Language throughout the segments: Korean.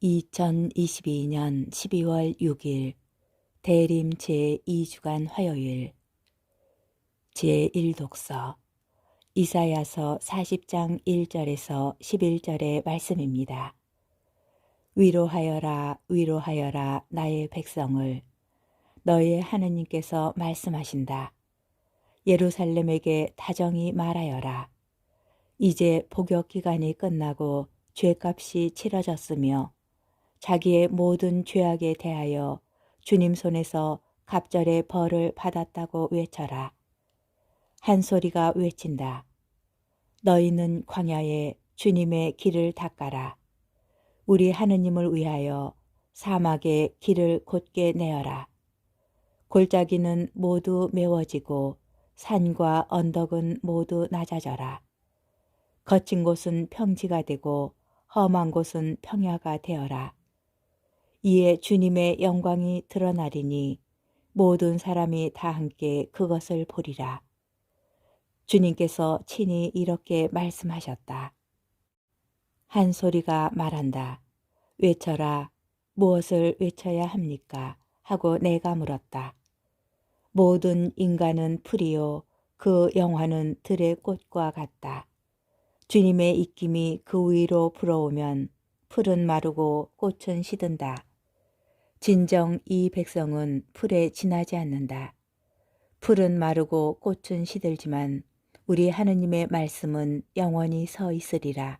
2022년 12월 6일 대림 제2주간 화요일 제1독서 이사야서 40장 1절에서 11절의 말씀입니다. 위로하여라 위로하여라 나의 백성을, 너의 하느님께서 말씀하신다. 예루살렘에게 다정히 말하여라. 이제 복역 기간이 끝나고 죄값이 치러졌으며 자기의 모든 죄악에 대하여 주님 손에서 갑절의 벌을 받았다고 외쳐라. 한 소리가 외친다. 너희는 광야에 주님의 길을 닦아라. 우리 하느님을 위하여 사막에 길을 곧게 내어라. 골짜기는 모두 메워지고 산과 언덕은 모두 낮아져라. 거친 곳은 평지가 되고 험한 곳은 평야가 되어라. 이에 주님의 영광이 드러나리니 모든 사람이 다 함께 그것을 보리라. 주님께서 친히 이렇게 말씀하셨다. 한 소리가 말한다. 외쳐라. 무엇을 외쳐야 합니까? 하고 내가 물었다. 모든 인간은 풀이요 그 영화는 들의 꽃과 같다. 주님의 입김이 그 위로 불어오면 풀은 마르고 꽃은 시든다. 진정 이 백성은 풀에 지나지 않는다. 풀은 마르고 꽃은 시들지만 우리 하느님의 말씀은 영원히 서 있으리라.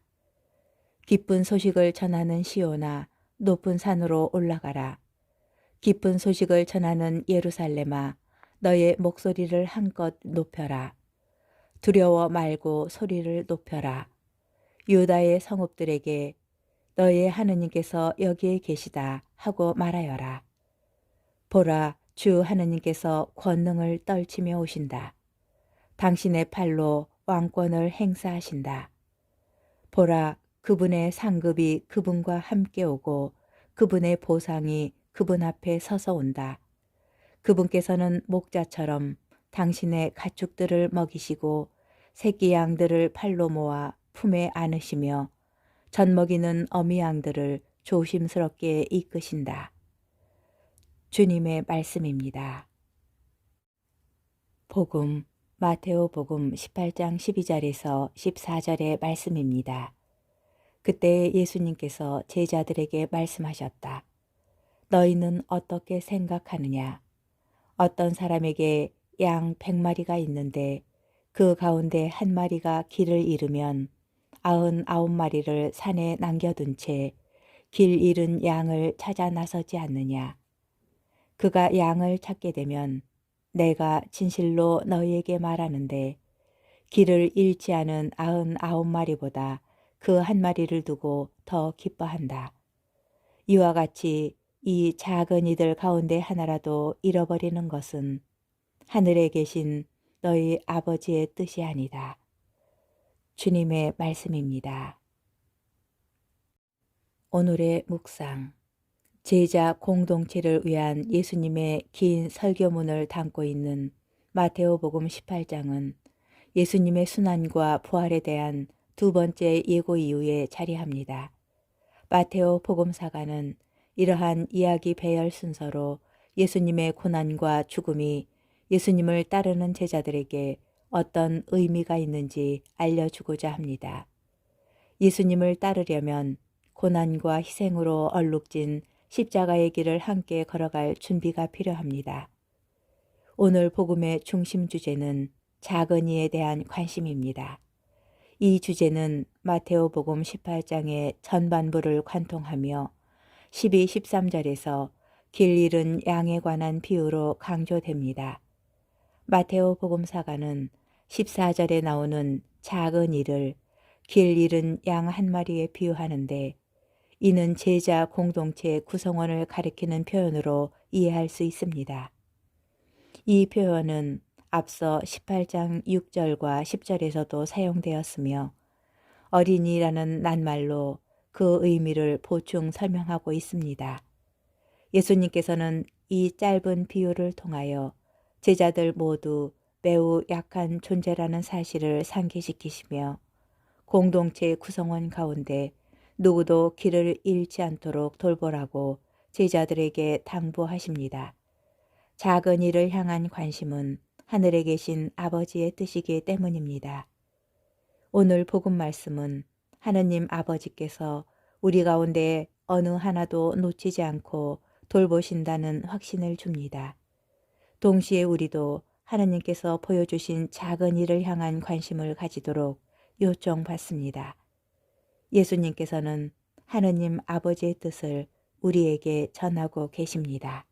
기쁜 소식을 전하는 시온아, 높은 산으로 올라가라. 기쁜 소식을 전하는 예루살렘아, 너의 목소리를 한껏 높여라. 두려워 말고 소리를 높여라. 유다의 성읍들에게 너의 하느님께서 여기에 계시다 하고 말하여라. 보라, 주 하느님께서 권능을 떨치며 오신다. 당신의 팔로 왕권을 행사하신다. 보라, 그분의 상급이 그분과 함께 오고 그분의 보상이 그분 앞에 서서 온다. 그분께서는 목자처럼 당신의 가축들을 먹이시고 새끼 양들을 팔로 모아 품에 안으시며 젖먹이는 어미 양들을 조심스럽게 이끄신다. 주님의 말씀입니다. 복음, 마테오 복음 18장 12절에서 14절의 말씀입니다. 그때 예수님께서 제자들에게 말씀하셨다. 너희는 어떻게 생각하느냐? 어떤 사람에게 양 100마리가 있는데 그 가운데 한 마리가 길을 잃으면 99마리를 산에 남겨둔 채 길 잃은 양을 찾아 나서지 않느냐. 그가 양을 찾게 되면 내가 진실로 너희에게 말하는데 길을 잃지 않은 99마리보다 그 한 마리를 두고 더 기뻐한다. 이와 같이 이 작은 이들 가운데 하나라도 잃어버리는 것은 하늘에 계신 너희 아버지의 뜻이 아니다. 주님의 말씀입니다. 오늘의 묵상, 제자 공동체를 위한 예수님의 긴 설교문을 담고 있는 마테오복음 18장은 예수님의 순환과 부활에 대한 두 번째 예고 이후에 자리합니다. 마테오 복음사가는 이러한 이야기 배열 순서로 예수님의 고난과 죽음이 예수님을 따르는 제자들에게 어떤 의미가 있는지 알려주고자 합니다. 예수님을 따르려면 고난과 희생으로 얼룩진 십자가의 길을 함께 걸어갈 준비가 필요합니다. 오늘 복음의 중심 주제는 작은 이에 대한 관심입니다. 이 주제는 마테오 복음 18장의 전반부를 관통하며 12, 13절에서 길 잃은 양에 관한 비유로 강조됩니다. 마테오 복음사가는 14절에 나오는 작은 이를 길 잃은 양 한 마리에 비유하는데 이는 제자 공동체 구성원을 가리키는 표현으로 이해할 수 있습니다. 이 표현은 앞서 18장 6절과 10절에서도 사용되었으며 어린이라는 낱말로 그 의미를 보충 설명하고 있습니다. 예수님께서는 이 짧은 비유를 통하여 제자들 모두 매우 약한 존재라는 사실을 상기시키시며 공동체 구성원 가운데 누구도 길을 잃지 않도록 돌보라고 제자들에게 당부하십니다. 작은 일을 향한 관심은 하늘에 계신 아버지의 뜻이기 때문입니다. 오늘 복음 말씀은 하느님 아버지께서 우리 가운데 어느 하나도 놓치지 않고 돌보신다는 확신을 줍니다. 동시에 우리도 하느님께서 보여주신 작은 일을 향한 관심을 가지도록 요청받습니다. 예수님께서는 하느님 아버지의 뜻을 우리에게 전하고 계십니다.